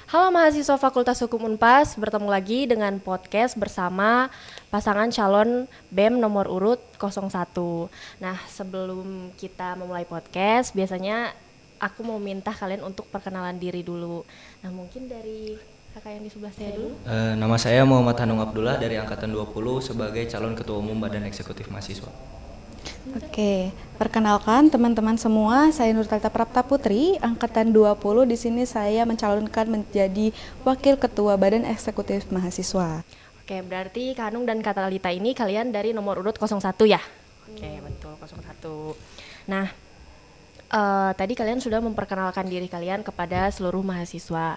Halo mahasiswa Fakultas Hukum Unpas, bertemu lagi dengan podcast bersama pasangan calon BEM nomor urut 01. Nah, sebelum kita memulai podcast, biasanya aku mau minta kalian untuk perkenalan diri dulu. Nah, mungkin dari kakak yang di sebelah saya dulu. Nama saya Muhammad Hanung Abdullah dari Angkatan 20 sebagai calon Ketua Umum Badan Eksekutif Mahasiswa. Oke, perkenalkan teman-teman semua, saya Nurtalita Prapta Putri, Angkatan 20. Di sini saya mencalonkan menjadi Wakil Ketua Badan Eksekutif Mahasiswa. Oke, berarti Kak Hanung dan Kak Talita ini kalian dari nomor urut 01 ya? Oke, betul, 01. Nah, tadi kalian sudah memperkenalkan diri kalian kepada seluruh mahasiswa.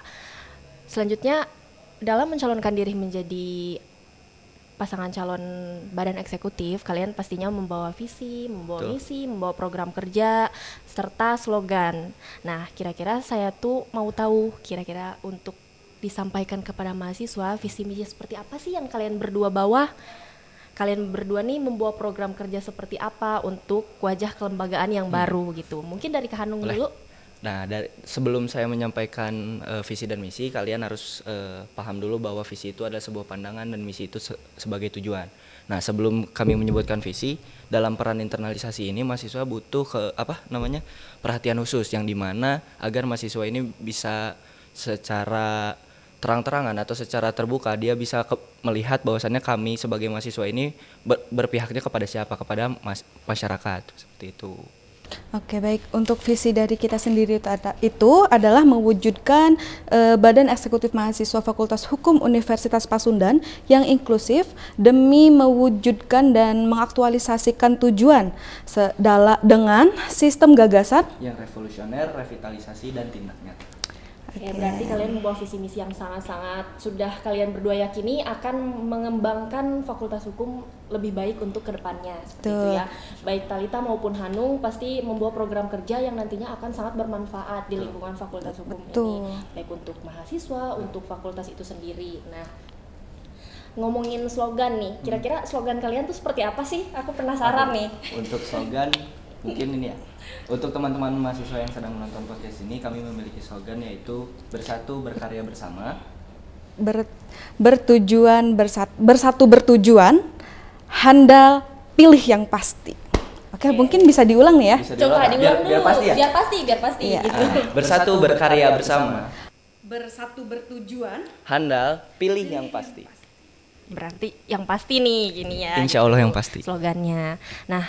Selanjutnya, dalam mencalonkan diri menjadi pasangan calon badan eksekutif, kalian pastinya membawa visi, membawa misi, membawa program kerja, serta slogan. Nah, kira-kira saya tuh mau tahu kira-kira untuk disampaikan kepada mahasiswa, visi misi seperti apa sih yang kalian berdua bawa? Kalian berdua nih membawa program kerja seperti apa untuk wajah kelembagaan yang baru gitu. Mungkin dari Kak Hanung dulu. Nah, sebelum saya menyampaikan visi dan misi, kalian harus paham dulu bahwa visi itu adalah sebuah pandangan dan misi itu sebagai tujuan. Nah, sebelum kami menyebutkan visi, dalam peran internalisasi ini mahasiswa butuh perhatian khusus yang dimana agar mahasiswa ini bisa secara terang-terangan atau secara terbuka dia bisa melihat bahwasannya kami sebagai mahasiswa ini berpihaknya kepada siapa, kepada masyarakat seperti itu. Oke, baik. Untuk visi dari kita sendiri itu adalah mewujudkan Badan Eksekutif Mahasiswa Fakultas Hukum Universitas Pasundan yang inklusif demi mewujudkan dan mengaktualisasikan tujuan dengan sistem gagasan yang revolusioner, revitalisasi, dan tindak nyata. Oke, berarti kalian membawa visi misi yang sangat-sangat sudah kalian berdua yakini akan mengembangkan Fakultas Hukum lebih baik untuk kedepannya seperti itu ya. Baik Talita maupun Hanung pasti membawa program kerja yang nantinya akan sangat bermanfaat di lingkungan Fakultas Hukum ini, baik untuk mahasiswa, untuk fakultas itu sendiri. Nah, ngomongin slogan nih, kira-kira slogan kalian tuh seperti apa sih? Aku penasaran nih. Untuk slogan mungkin ini ya. Untuk teman-teman mahasiswa yang sedang menonton podcast ini, kami memiliki slogan yaitu bersatu berkarya bersama, bersatu bertujuan, handal pilih yang pasti. Oke, mungkin bisa diulang nih ya. Coba diulang dulu. Biar pasti ya. Biar pasti Iya. gitu. Bersatu berkarya bersama, Bersatu bertujuan, handal pilih yang pasti. Berarti yang pasti nih gini ya. Insya Allah yang pasti. Slogannya. Nah,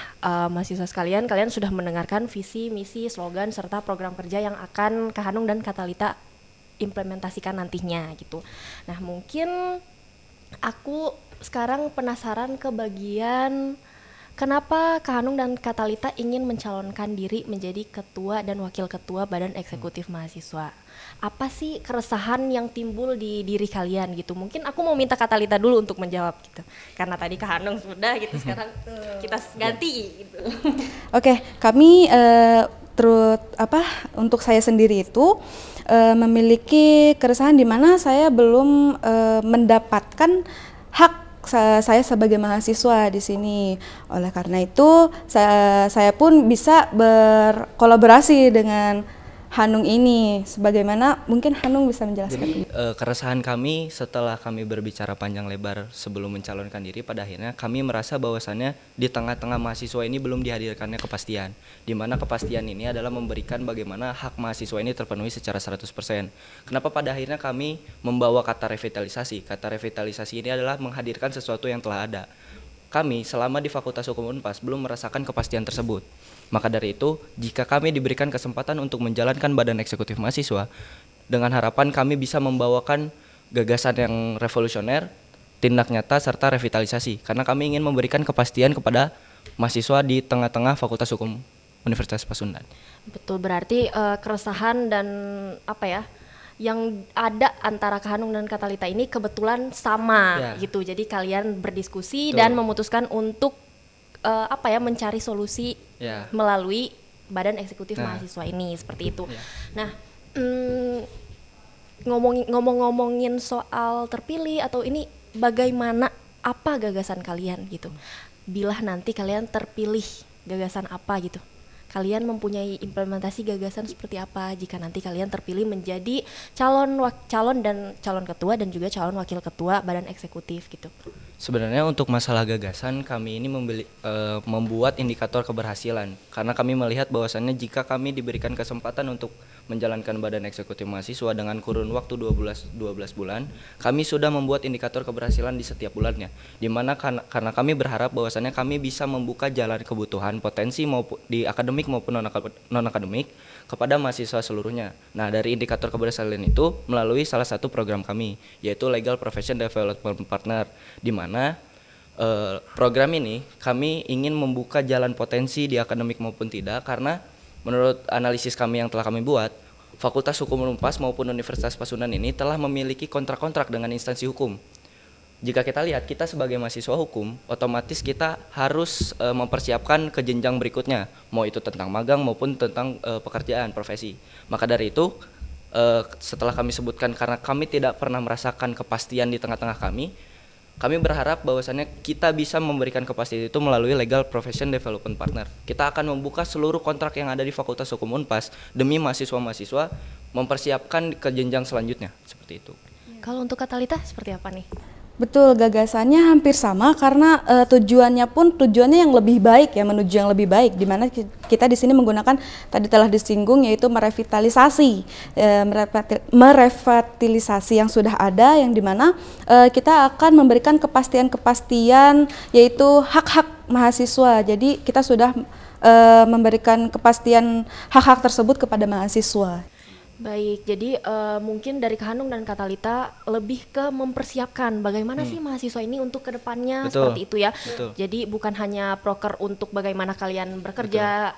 mahasiswa sekalian, kalian sudah mendengarkan visi, misi, slogan serta program kerja yang akan Kak Hanung dan Kak Talita implementasikan nantinya gitu. Nah, mungkin aku sekarang penasaran ke bagian kenapa Kak Hanung dan Kak Talita ingin mencalonkan diri menjadi ketua dan wakil ketua Badan Eksekutif Mahasiswa. Apa sih keresahan yang timbul di diri kalian gitu? Mungkin aku mau minta Kak Talita dulu untuk menjawab gitu. Karena tadi Kak Hanung sudah gitu, sekarang kita ganti gitu. Oke, kami untuk saya sendiri itu memiliki keresahan di mana saya belum mendapatkan hak saya sebagai mahasiswa di sini. Oleh karena itu saya pun bisa berkolaborasi dengan Hanung ini. Sebagaimana mungkin Hanung bisa menjelaskan. Jadi keresahan kami setelah kami berbicara panjang lebar sebelum mencalonkan diri, pada akhirnya kami merasa bahwasannya di tengah-tengah mahasiswa ini belum dihadirkannya kepastian, di mana kepastian ini adalah memberikan bagaimana hak mahasiswa ini terpenuhi secara 100%. Kenapa pada akhirnya kami membawa kata revitalisasi? Kata revitalisasi ini adalah menghadirkan sesuatu yang telah ada. Kami selama di Fakultas Hukum Unpas belum merasakan kepastian tersebut. Maka dari itu, jika kami diberikan kesempatan untuk menjalankan Badan Eksekutif Mahasiswa, dengan harapan kami bisa membawakan gagasan yang revolusioner, tindak nyata, serta revitalisasi. Karena kami ingin memberikan kepastian kepada mahasiswa di tengah-tengah Fakultas Hukum Universitas Pasundan. Betul, berarti keresahan dan yang ada antara Kak Hanung dan Kak Talita ini kebetulan sama gitu. Jadi kalian berdiskusi dan memutuskan untuk mencari solusi melalui Badan Eksekutif Mahasiswa ini seperti itu. Nah, ngomongin soal terpilih atau ini, bagaimana, apa gagasan kalian gitu? Bila nanti kalian terpilih, gagasan apa gitu? kalian mempunyai implementasi gagasan seperti apa jika nanti kalian terpilih menjadi calon ketua dan juga calon wakil ketua badan eksekutif gitu. Sebenarnya untuk masalah gagasan kami ini membuat indikator keberhasilan karena kami melihat bahwasannya jika kami diberikan kesempatan untuk menjalankan badan eksekutif mahasiswa dengan kurun waktu 12 bulan, kami sudah membuat indikator keberhasilan di setiap bulannya. Di mana karena kami berharap bahwasannya kami bisa membuka jalan kebutuhan potensi maupun di akademik maupun non akademik kepada mahasiswa seluruhnya. Nah, dari indikator keberhasilan itu melalui salah satu program kami yaitu Legal Profession Development Partner, di mana program ini kami ingin membuka jalan potensi di akademik maupun tidak karena menurut analisis kami yang telah kami buat, Fakultas Hukum Unpas maupun Universitas Pasundan ini telah memiliki kontrak-kontrak dengan instansi hukum. Jika kita lihat, kita sebagai mahasiswa hukum, otomatis kita harus mempersiapkan ke jenjang berikutnya, mau itu tentang magang maupun tentang pekerjaan, profesi. Maka dari itu, setelah kami sebutkan karena kami tidak pernah merasakan kepastian di tengah-tengah kami berharap bahwasannya kita bisa memberikan kepastian itu melalui Legal Profession Development Partner. Kita akan membuka seluruh kontrak yang ada di Fakultas Hukum Unpas demi mahasiswa-mahasiswa mempersiapkan ke jenjang selanjutnya, seperti itu. Kalau untuk Katalita seperti apa nih? Betul, gagasannya hampir sama karena tujuannya yang lebih baik ya, menuju yang lebih baik, di mana kita di sini menggunakan tadi telah disinggung yaitu merevitalisasi yang sudah ada, yang dimana kita akan memberikan kepastian yaitu hak-hak mahasiswa. Jadi kita sudah memberikan kepastian hak-hak tersebut kepada mahasiswa. Baik, jadi mungkin dari Kak Hanung dan Katalita lebih ke mempersiapkan bagaimana sih mahasiswa ini untuk kedepannya. Betul. Seperti itu ya. Betul. Jadi bukan hanya proker untuk bagaimana kalian bekerja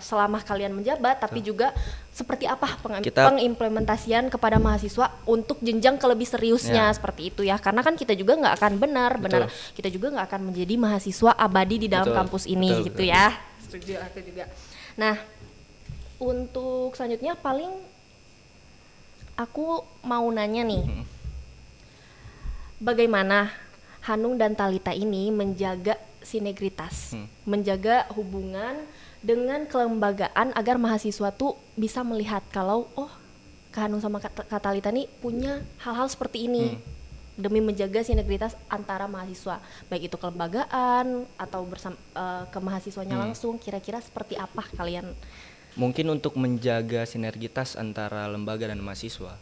selama kalian menjabat, tapi juga seperti apa pengimplementasian kepada mahasiswa untuk jenjang ke lebih seriusnya, seperti itu ya. Karena kan kita juga nggak akan benar, kita juga nggak akan menjadi mahasiswa abadi di dalam kampus ini, gitu ya. Setuju aku juga. Nah, untuk selanjutnya paling aku mau nanya nih, bagaimana Hanung dan Talita ini menjaga sinergitas, menjaga hubungan dengan kelembagaan agar mahasiswa tuh bisa melihat kalau Kak Hanung sama Kak Talita nih punya hal-hal seperti ini demi menjaga sinergitas antara mahasiswa, baik itu kelembagaan atau ke mahasiswanya langsung. Kira-kira seperti apa kalian? Mungkin untuk menjaga sinergitas antara lembaga dan mahasiswa,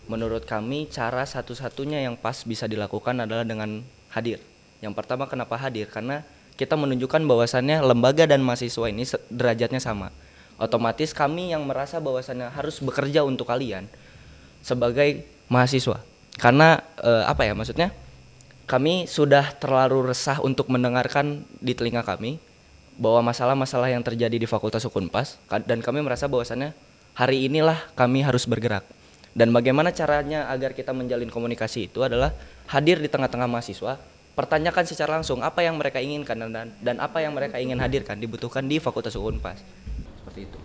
menurut kami cara satu-satunya yang pas bisa dilakukan adalah dengan hadir. Yang pertama, kenapa hadir? Karena kita menunjukkan bahwasannya lembaga dan mahasiswa ini derajatnya sama. Otomatis kami yang merasa bahwasannya harus bekerja untuk kalian sebagai mahasiswa. Karena maksudnya kami sudah terlalu resah untuk mendengarkan di telinga kami bahwa masalah-masalah yang terjadi di Fakultas Hukum Unpas, dan kami merasa bahwasannya hari inilah kami harus bergerak. Dan bagaimana caranya agar kita menjalin komunikasi itu adalah hadir di tengah-tengah mahasiswa, pertanyakan secara langsung apa yang mereka inginkan dan apa yang mereka ingin hadirkan dibutuhkan di Fakultas Hukum Unpas. Seperti itu.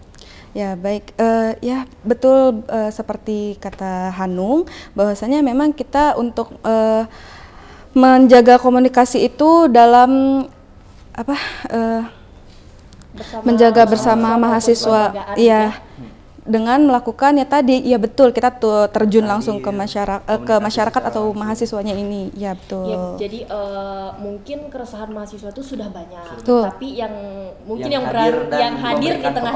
Ya baik, ya betul, seperti kata Hanung, bahwasanya memang kita untuk menjaga komunikasi itu dalam menjaga bersama mahasiswa, iya, dengan melakukan ya tadi, ya betul, kita tuh terjun langsung ke masyarakat atau mahasiswanya ini, ya betul. Ya, jadi mungkin keresahan mahasiswa itu sudah banyak, betul. Tapi yang hadir di tengah-tengah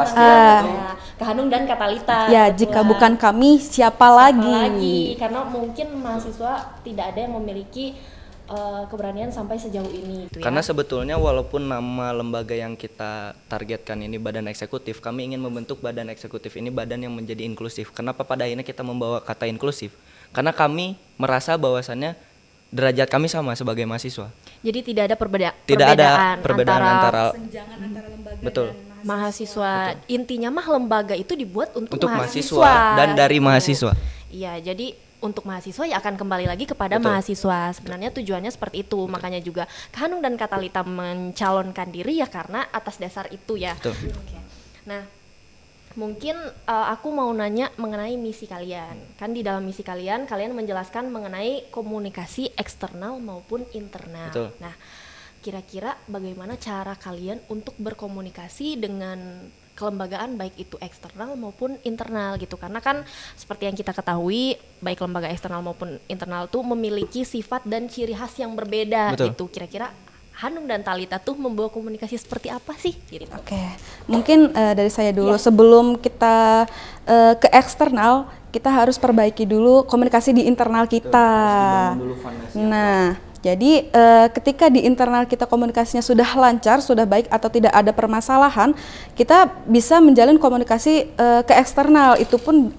Kak Hanung dan Katalita. Ya, jika bukan kami, siapa lagi? Karena mungkin mahasiswa tidak ada yang memiliki keberanian sampai sejauh ini gitu ya. Karena sebetulnya walaupun nama lembaga yang kita targetkan ini badan eksekutif, kami ingin membentuk badan eksekutif ini badan yang menjadi inklusif. Kenapa pada akhirnya kita membawa kata inklusif? Karena kami merasa bahwasannya derajat kami sama sebagai mahasiswa. Jadi tidak ada perbedaan antara lembaga betul. dan mahasiswa. Betul. Intinya mah lembaga itu dibuat untuk mahasiswa dan dari mahasiswa. Iya, jadi untuk mahasiswa ya akan kembali lagi kepada mahasiswa. Sebenarnya tujuannya seperti itu. Makanya juga Kak Hanung dan Katalita mencalonkan diri ya karena atas dasar itu ya. Okay. Nah, mungkin aku mau nanya mengenai misi kalian. Kan di dalam misi kalian menjelaskan mengenai komunikasi eksternal maupun internal. Betul. Nah, kira-kira bagaimana cara kalian untuk berkomunikasi dengan kelembagaan baik itu eksternal maupun internal gitu, karena kan seperti yang kita ketahui baik lembaga eksternal maupun internal tuh memiliki sifat dan ciri khas yang berbeda. Betul. Gitu. Kira-kira Hanung dan Talita tuh membawa komunikasi seperti apa sih? Gitu. Oke, mungkin dari saya dulu sebelum kita ke eksternal, kita harus perbaiki dulu komunikasi di internal kita. Nah, jadi ketika di internal kita komunikasinya sudah lancar, sudah baik atau tidak ada permasalahan, kita bisa menjalin komunikasi ke eksternal, itu pun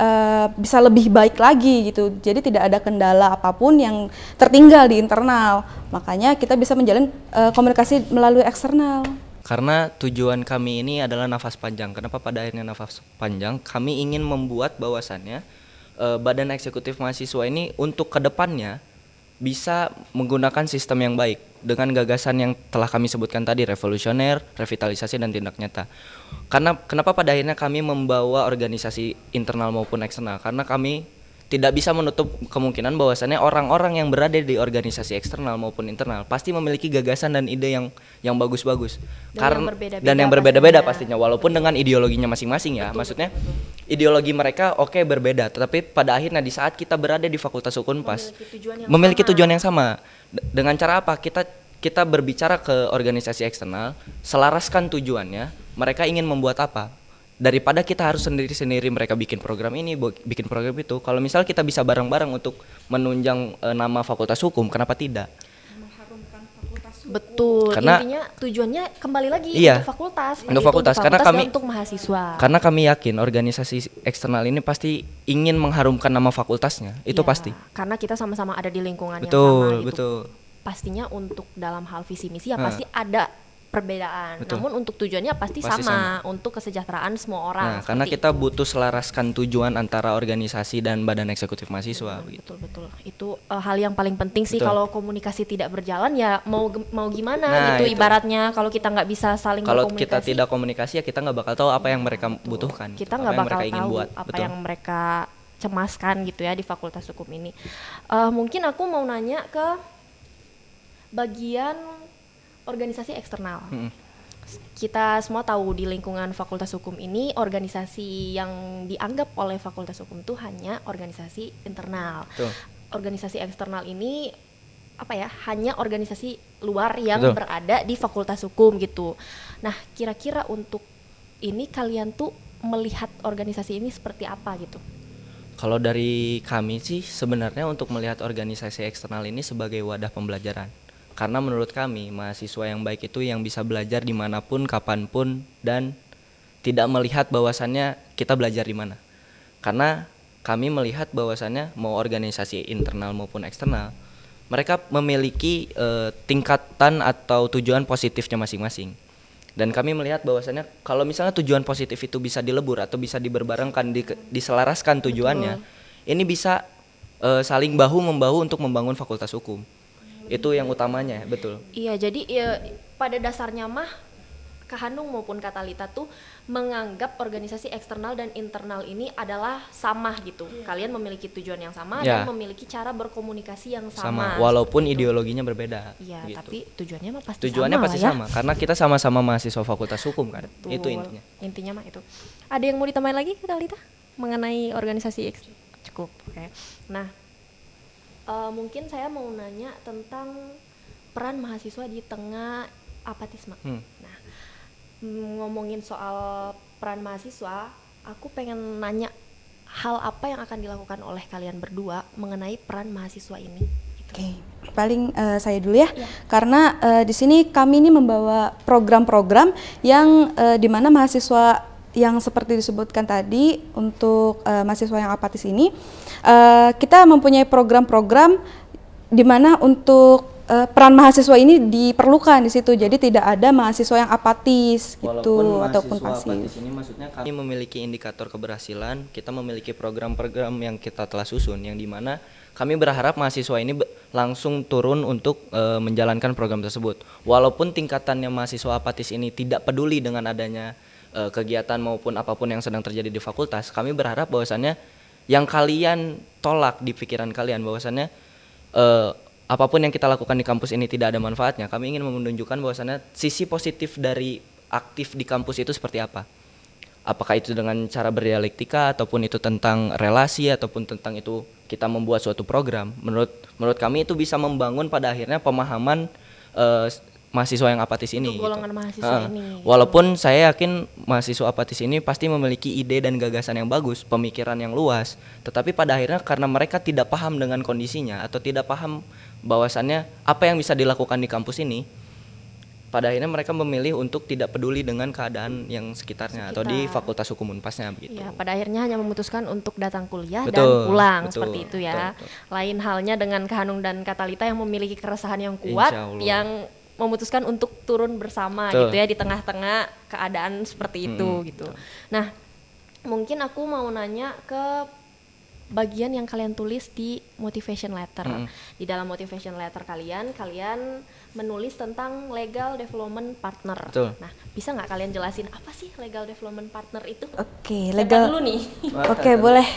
bisa lebih baik lagi gitu. Jadi tidak ada kendala apapun yang tertinggal di internal. Makanya kita bisa menjalin komunikasi melalui eksternal. Karena tujuan kami ini adalah nafas panjang. Kenapa pada akhirnya nafas panjang? Kami ingin membuat bahwasannya Badan Eksekutif Mahasiswa ini untuk kedepannya bisa menggunakan sistem yang baik dengan gagasan yang telah kami sebutkan tadi, revolusioner, revitalisasi, dan tindak nyata. Karena kenapa pada akhirnya kami membawa organisasi internal maupun eksternal? Karena kami tidak bisa menutup kemungkinan bahwasannya orang-orang yang berada di organisasi eksternal maupun internal pasti memiliki gagasan dan ide yang bagus-bagus. Dan yang berbeda-beda pastinya, walaupun dengan ideologinya masing-masing ya. Maksudnya ideologi mereka berbeda, tetapi pada akhirnya di saat kita berada di Fakultas Hukum memiliki tujuan yang sama. Dengan cara apa? Kita berbicara ke organisasi eksternal, selaraskan tujuannya, mereka ingin membuat apa? Daripada kita harus sendiri-sendiri, mereka bikin program ini, bikin program itu. Kalau misal kita bisa bareng-bareng untuk menunjang nama Fakultas Hukum, kenapa tidak? Betul. Karena intinya tujuannya kembali lagi untuk fakultas. Untuk fakultas, karena kami untuk mahasiswa. Karena kami yakin organisasi eksternal ini pasti ingin mengharumkan nama fakultasnya, itu pasti. Karena kita sama-sama ada di lingkungan yang sama. Betul. Pastinya untuk dalam hal visi misi pasti ada perbedaan. Betul. Namun untuk tujuannya pasti sama untuk kesejahteraan semua orang. Nah, karena kita butuh selaraskan tujuan antara organisasi dan Badan Eksekutif Mahasiswa. Betul. Itu hal yang paling penting sih. Kalau komunikasi tidak berjalan ya mau gimana gitu. Ibaratnya kalau kita nggak bisa saling berkomunikasi. Kalau kita tidak komunikasi ya kita nggak bakal tahu apa yang mereka butuhkan. Kita nggak bakal tahu apa yang mereka cemaskan gitu ya di Fakultas Hukum ini. Mungkin aku mau nanya ke bagian organisasi eksternal. Kita semua tahu di lingkungan Fakultas Hukum ini organisasi yang dianggap oleh Fakultas Hukum itu hanya organisasi internal. Organisasi eksternal ini hanya organisasi luar yang berada di Fakultas Hukum gitu. Nah, kira-kira untuk ini kalian tuh melihat organisasi ini seperti apa gitu? Kalau dari kami sih sebenarnya untuk melihat organisasi eksternal ini sebagai wadah pembelajaran. Karena menurut kami mahasiswa yang baik itu yang bisa belajar dimanapun, kapanpun, dan tidak melihat bahwasannya kita belajar di mana. Karena kami melihat bahwasannya mau organisasi internal maupun eksternal, mereka memiliki tingkatan atau tujuan positifnya masing-masing. Dan kami melihat bahwasannya kalau misalnya tujuan positif itu bisa dilebur atau bisa diberbarengkan, diselaraskan tujuannya, ini bisa saling bahu-membahu untuk membangun Fakultas Hukum. Itu yang utamanya, betul. Iya, jadi pada dasarnya mah Kak Hanung maupun Kak Talita tuh menganggap organisasi eksternal dan internal ini adalah sama gitu. Kalian memiliki tujuan yang sama dan memiliki cara berkomunikasi yang sama. Walaupun ideologinya berbeda. Iya, gitu. Tapi tujuannya mah pasti sama. Karena kita sama-sama mahasiswa Fakultas Hukum kan. Betul. Itu intinya. Intinya mah itu. Ada yang mau ditambahin lagi Kak Talita mengenai organisasi cukup. Oke. Nah, mungkin saya mau nanya tentang peran mahasiswa di tengah apatisme. Nah, ngomongin soal peran mahasiswa, aku pengen nanya hal apa yang akan dilakukan oleh kalian berdua mengenai peran mahasiswa ini. Oke, paling saya dulu ya. Karena di sini kami ini membawa program-program yang di mana mahasiswa yang seperti disebutkan tadi untuk mahasiswa yang apatis ini, kita mempunyai program-program di mana untuk peran mahasiswa ini diperlukan di situ. Jadi tidak ada mahasiswa yang apatis gitu ataupun pasif. Apatis ini maksudnya kami memiliki indikator keberhasilan, kita memiliki program-program yang kita telah susun yang di mana kami berharap mahasiswa ini langsung turun untuk menjalankan program tersebut. Walaupun tingkatannya mahasiswa apatis ini tidak peduli dengan adanya kegiatan maupun apapun yang sedang terjadi di fakultas, kami berharap bahwasannya yang kalian tolak di pikiran kalian bahwasannya apapun yang kita lakukan di kampus ini tidak ada manfaatnya. Kami ingin menunjukkan bahwasannya sisi positif dari aktif di kampus itu seperti apa. apakah itu dengan cara berdialektika ataupun itu tentang relasi ataupun tentang itu kita membuat suatu program, menurut kami itu bisa membangun pada akhirnya pemahaman mahasiswa yang apatis ini. Untuk golongan mahasiswa ini. Walaupun saya yakin mahasiswa apatis ini pasti memiliki ide dan gagasan yang bagus, pemikiran yang luas, tetapi pada akhirnya karena mereka tidak paham dengan kondisinya atau tidak paham bahwasannya apa yang bisa dilakukan di kampus ini, pada akhirnya mereka memilih untuk tidak peduli dengan keadaan yang sekitarnya atau di Fakultas Hukum Unpasnya begitu. Ya, pada akhirnya hanya memutuskan untuk datang kuliah dan Betul, pulang betul, seperti itu ya. betul. Lain halnya dengan Kahanung dan Katalita yang memiliki keresahan yang kuat, Insya Allah. yang memutuskan untuk turun bersama Betul. gitu ya di tengah-tengah keadaan seperti itu gitu. Betul. Nah, mungkin aku mau nanya ke bagian yang kalian tulis di motivation letter. Di dalam motivation letter kalian menulis tentang legal development partner. Betul. Nah, bisa nggak kalian jelasin apa sih legal development partner itu? Oke, Siapa legal dulu nih. Oke, boleh.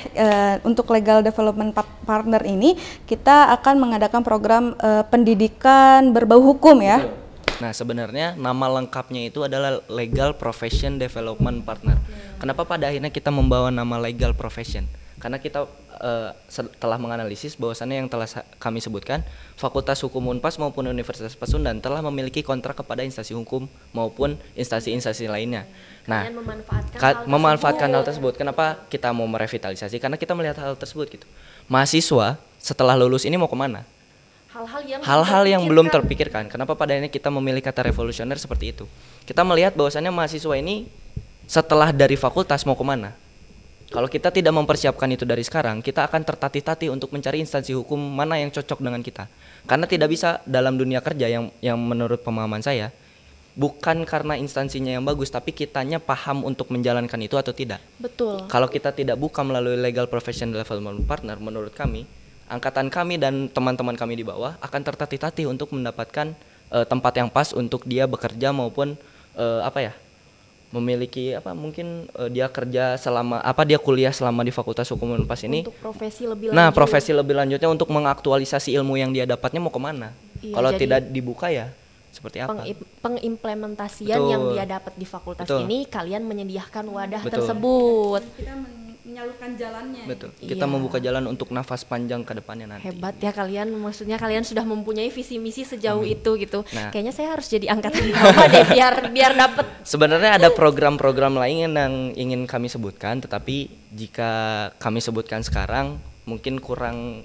Untuk legal development partner ini kita akan mengadakan program pendidikan berbau hukum ya. Nah, sebenarnya nama lengkapnya itu adalah Legal Profession Development Partner. Kenapa pada akhirnya kita membawa nama Legal Profession? Karena kita telah menganalisis bahwasannya yang telah kami sebutkan, Fakultas Hukum Unpas maupun Universitas Pasundan telah memiliki kontrak kepada instansi hukum maupun instansi-instansi lainnya. Nah, Kalian memanfaatkan hal tersebut. Kenapa kita mau merevitalisasi? Karena kita melihat hal tersebut gitu. Mahasiswa setelah lulus ini mau kemana? Hal-hal yang belum terpikirkan. Kenapa pada akhirnya kita memilih kata revolusioner seperti itu? Kita melihat bahwasannya mahasiswa ini setelah dari fakultas mau kemana? Kalau kita tidak mempersiapkan itu dari sekarang, kita akan tertatih-tatih untuk mencari instansi hukum mana yang cocok dengan kita. Karena tidak bisa dalam dunia kerja yang menurut pemahaman saya, bukan karena instansinya yang bagus, tapi kitanya paham untuk menjalankan itu atau tidak. Betul. Kalau kita tidak buka melalui Legal Profession Development Partner, menurut kami, angkatan kami dan teman-teman kami di bawah akan tertatih-tatih untuk mendapatkan tempat yang pas untuk dia bekerja maupun memiliki dia kerja selama dia kuliah selama di Fakultas Hukum Unpas ini untuk profesi lebih lanjut. Nah, lanjut. profesi lebih lanjutnya untuk mengaktualisasi ilmu yang dia dapatnya mau kemana? Iya, kalau tidak dibuka ya seperti apa? Pengimplementasian Betul. yang dia dapat di fakultas Betul. ini, kalian menyediakan wadah Betul. tersebut. Kita menyalurkan jalannya. Betul. Kita Iya. membuka jalan untuk nafas panjang ke depannya nanti. Hebat ya kalian, maksudnya kalian sudah mempunyai visi misi sejauh itu gitu. Nah. Kayaknya saya harus jadi angkatan pertama deh biar dapet. Sebenarnya ada program-program lain yang ingin kami sebutkan, tetapi jika kami sebutkan sekarang mungkin kurang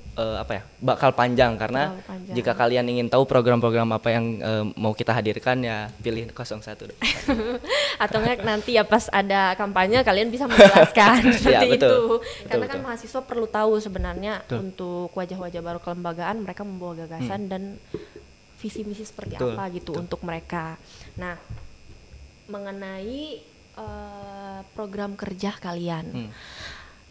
bakal panjang karena Terlalu panjang. jika kalian ingin tahu program-program apa yang mau kita hadirkan ya pilih 01. Atau enggak nanti ya pas ada kampanye kalian bisa menjelaskan seperti Ya, betul. itu. Betul, Karena kan betul. mahasiswa perlu tahu sebenarnya Betul. untuk wajah-wajah baru kelembagaan mereka membawa gagasan dan visi misi seperti Betul, apa gitu betul. untuk mereka. Nah, mengenai program kerja kalian.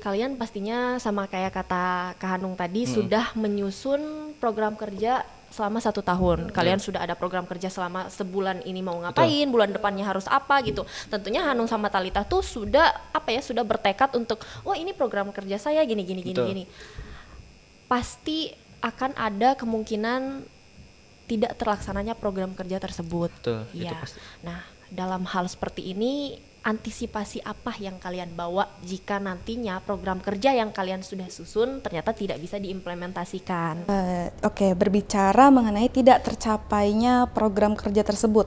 Kalian pastinya sama kayak kata Kak Hanung tadi sudah menyusun program kerja selama 1 tahun. Kalian sudah ada program kerja selama sebulan ini mau ngapain, bulan depannya harus apa gitu. Tentunya Hanung sama Talita tuh sudah sudah bertekad untuk ini program kerja saya gini. Betul. Pasti akan ada kemungkinan tidak terlaksananya program kerja tersebut. Betul, itu Iya. pasti. Nah, dalam hal seperti ini antisipasi apa yang kalian bawa jika nantinya program kerja yang kalian sudah susun ternyata tidak bisa diimplementasikan? Oke, berbicara mengenai tidak tercapainya program kerja tersebut.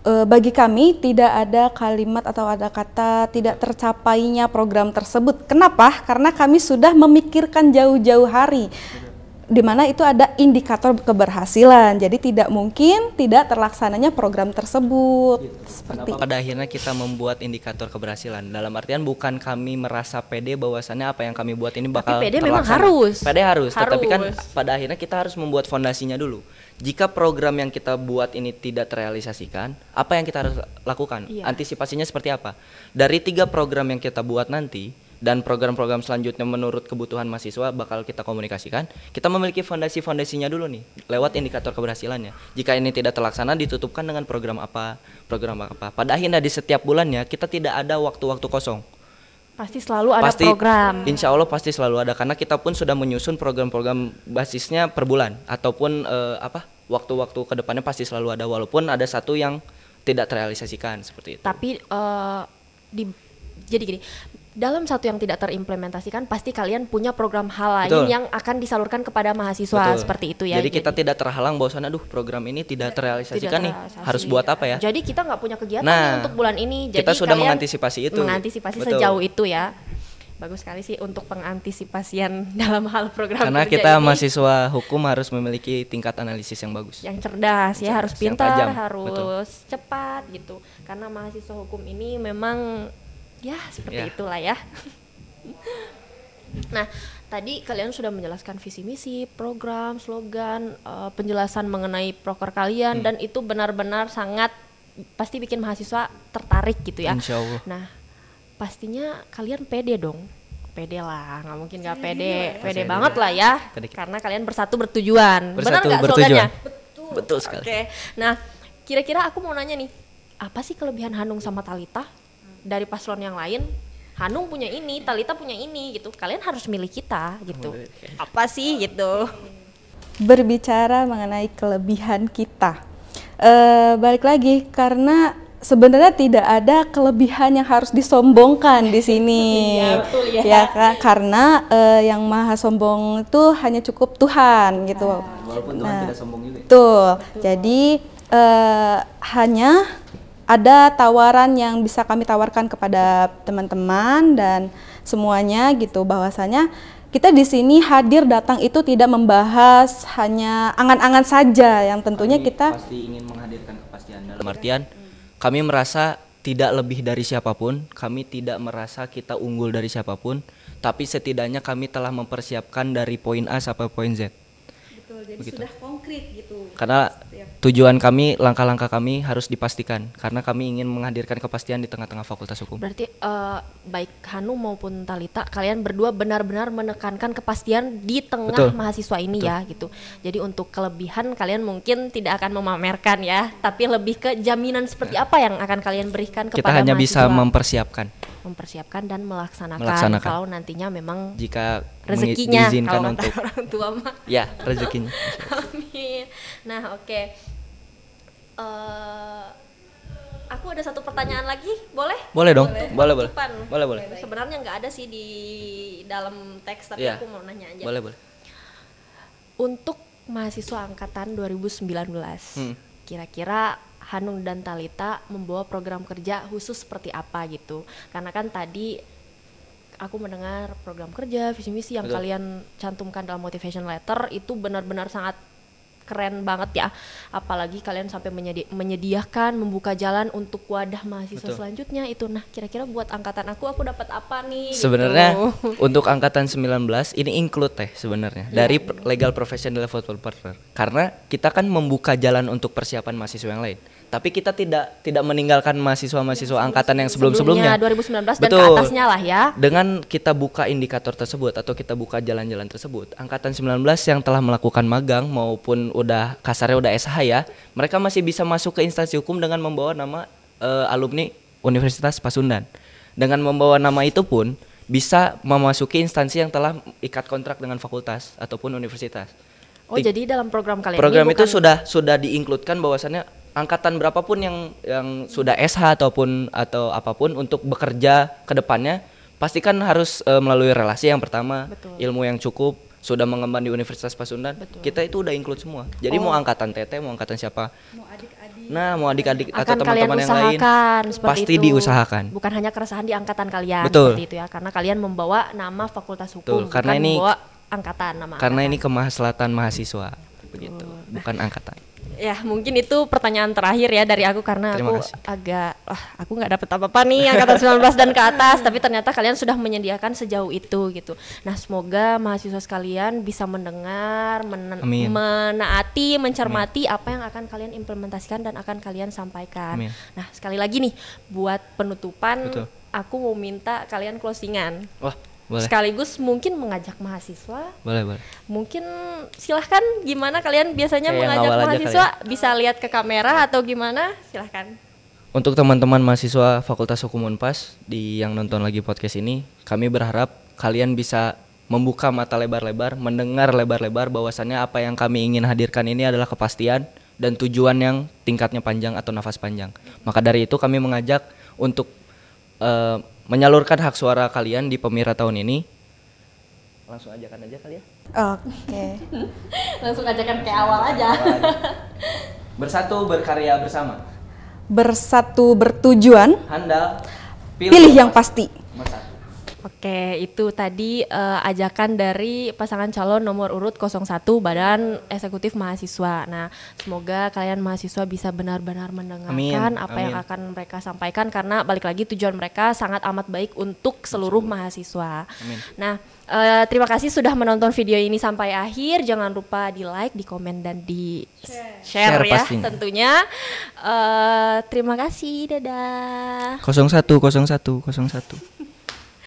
Bagi kami tidak ada kalimat atau ada kata tidak tercapainya program tersebut. Kenapa? Karena kami sudah memikirkan jauh-jauh hari, di mana itu ada indikator keberhasilan. Jadi tidak mungkin tidak terlaksananya program tersebut. Seperti Kenapa pada akhirnya kita membuat indikator keberhasilan? Dalam artian bukan kami merasa pede bahwasannya apa yang kami buat ini bakal pede memang terlaksana. harus. Pede harus, tetapi kan Harus. pada akhirnya kita harus membuat fondasinya dulu. Jika program yang kita buat ini tidak terrealisasikan, apa yang kita harus lakukan? Iya. Antisipasinya seperti apa? Dari 3 program yang kita buat nanti dan program-program selanjutnya menurut kebutuhan mahasiswa bakal kita komunikasikan, kita memiliki fondasinya dulu nih lewat indikator keberhasilannya. Jika ini tidak terlaksana, ditutupkan dengan program apa. Pada akhirnya di setiap bulannya kita tidak ada waktu-waktu kosong. Pasti selalu ada program. Insya Allah pasti selalu ada, karena kita pun sudah menyusun program-program basisnya per bulan ataupun waktu-waktu kedepannya pasti selalu ada, walaupun ada satu yang tidak terrealisasikan seperti itu. Tapi di Jadi gini, dalam satu yang tidak terimplementasikan pasti kalian punya program hal lain Betul. yang akan disalurkan kepada mahasiswa. Betul. Seperti itu ya. Jadi kita tidak terhalang bahwasannya aduh program ini tidak terrealisasikan nih, terrealisasi. harus buat apa ya? Jadi kita nggak punya kegiatan Nah, nih untuk bulan ini. Jadi kita sudah kalian mengantisipasi itu. mengantisipasi Betul. sejauh itu ya. Bagus sekali sih untuk pengantisipasian dalam hal program Karena kerja kita ini. mahasiswa hukum harus memiliki tingkat analisis yang bagus. Yang cerdas ya, harus yang pintar, tajam. harus cepat gitu. Karena mahasiswa hukum ini memang ya seperti Ya. itulah ya. Nah, tadi kalian sudah menjelaskan visi misi, program, slogan, penjelasan mengenai proker kalian dan itu benar-benar sangat pasti bikin mahasiswa tertarik gitu ya. Insya Allah. Nah, pastinya kalian pede dong. Pede lah, nggak mungkin nggak pede. Pede banget lah ya. Pede. Karena kalian bersatu bertujuan. Benar Bersatu nggak bertujuan. slogannya? Betul sekali. Oke. Nah, kira-kira aku mau nanya nih, apa sih kelebihan Hanung sama Talita dari paslon yang lain? Hanung punya ini, Talita punya ini gitu. Kalian harus milih kita gitu. Apa sih gitu? Berbicara mengenai kelebihan kita, balik lagi karena sebenarnya tidak ada kelebihan yang harus disombongkan di sini. Iya, betul ya. Ya kan? Karena yang maha sombong itu hanya cukup Tuhan gitu. Walaupun Tuhan tidak sombong juga. Betul. Jadi hanya ada tawaran yang bisa kami tawarkan kepada teman-teman dan semuanya gitu, bahwasanya kita di sini hadir datang itu tidak membahas hanya angan-angan saja, yang tentunya Kami kita pasti ingin menghadirkan kepastian dalam artian kami merasa tidak lebih dari siapapun, kami tidak merasa kita unggul dari siapapun, tapi setidaknya kami telah mempersiapkan dari poin A sampai poin Z. betul, jadi Begitu. sudah konkret gitu. Karena tujuan kami, langkah-langkah kami harus dipastikan karena kami ingin menghadirkan kepastian di tengah-tengah Fakultas Hukum. Berarti baik Hanung maupun Talita, kalian berdua benar-benar menekankan kepastian di tengah Betul. mahasiswa ini ya gitu. Jadi untuk kelebihan kalian mungkin tidak akan memamerkan ya, tapi lebih ke jaminan seperti apa yang akan kalian berikan kepada Kita hanya bisa mahasiswa. mempersiapkan Dan melaksanakan. Melaksanakan. Kalau nantinya memang jika rezekinya diizinkan kalau untuk kata orang tua mah. ya rezekinya. Amin. Nah, oke. Aku ada satu pertanyaan lagi, boleh? Boleh dong, boleh. Penutupan. Boleh. Sebenarnya nggak ada sih di dalam teks, tapi Iya. aku mau nanya aja. Boleh. Untuk mahasiswa angkatan 2019, kira-kira Hanung dan Talita membawa program kerja khusus seperti apa gitu? Karena kan tadi aku mendengar program kerja, visi misi yang Betul. kalian cantumkan dalam motivation letter itu benar-benar sangat keren banget ya. Apalagi kalian sampai menyediakan, membuka jalan untuk wadah mahasiswa Betul. selanjutnya itu. Nah, kira-kira buat angkatan aku dapat apa nih? Sebenarnya gitu. untuk angkatan 19 ini include sebenarnya dari legal profession development partner. Karena kita kan membuka jalan untuk persiapan mahasiswa yang lain. Tapi kita tidak meninggalkan mahasiswa-mahasiswa angkatan yang sebelum-sebelumnya. 2019 dan Betul. ke atasnya lah ya. Dengan kita buka indikator tersebut atau kita buka jalan-jalan tersebut, angkatan 19 yang telah melakukan magang maupun udah kasarnya udah SH ya, mereka masih bisa masuk ke instansi hukum dengan membawa nama alumni Universitas Pasundan. Dengan membawa nama itu pun bisa memasuki instansi yang telah ikat kontrak dengan fakultas ataupun universitas. Oh, jadi dalam program kalian Program ini itu bukan sudah diinkludkan bahwasannya angkatan berapapun yang sudah SH atau apapun untuk bekerja ke depannya pastikan harus melalui relasi yang pertama, Betul. ilmu yang cukup, sudah mengemban di Universitas Pasundan. Betul. Kita itu udah include semua. Jadi mau angkatan TT, mau angkatan siapa? Mau adik-adik atau akan kalian teman-teman yang lain usahakan seperti pasti itu. diusahakan. Bukan hanya keresahan di angkatan kalian Betul. seperti itu ya, karena kalian membawa nama Fakultas Hukum, Betul, karena bukan ini- membawa angkatan nama. Karena angkatan. ini kemaslahatan mahasiswa begitu, bukan angkatan. Ya mungkin itu pertanyaan terakhir ya dari aku karena Terima aku kasih. aku nggak dapet apa-apa nih angkatan 19 dan ke atas, tapi ternyata kalian sudah menyediakan sejauh itu gitu. Nah, semoga mahasiswa sekalian bisa mendengar, Amin. menaati, mencermati apa yang akan kalian implementasikan dan akan kalian sampaikan. Amin. Nah, sekali lagi nih buat penutupan Betul. aku mau minta kalian closingan. Wah, boleh. Sekaligus mungkin mengajak mahasiswa. Boleh. Mungkin silahkan gimana kalian biasanya Kayak yang mengajak awal aja mahasiswa, bisa lihat ke kamera atau gimana, silahkan. Untuk teman-teman mahasiswa Fakultas Hukum Unpas yang nonton lagi podcast ini, kami berharap kalian bisa membuka mata lebar-lebar, mendengar lebar-lebar bahwasannya apa yang kami ingin hadirkan ini adalah kepastian dan tujuan yang tingkatnya panjang atau nafas panjang. Maka dari itu kami mengajak untuk menyalurkan hak suara kalian di Pemira tahun ini. Langsung ajakan aja kali ya. Oke. Langsung ajakan kayak awal aja. Bersatu berkarya bersama. Bersatu bertujuan, Handal pilih yang pasti. Bersatu. Oke, itu tadi ajakan dari pasangan calon nomor urut 01 Badan Eksekutif Mahasiswa. Nah, semoga kalian mahasiswa bisa benar-benar mendengarkan apa yang akan mereka sampaikan, karena balik lagi tujuan mereka sangat amat baik untuk seluruh mahasiswa. Amin. Nah, terima kasih sudah menonton video ini sampai akhir. Jangan lupa di like, di komen, dan di share ya pastinya. tentunya. Terima kasih, dadah. 01.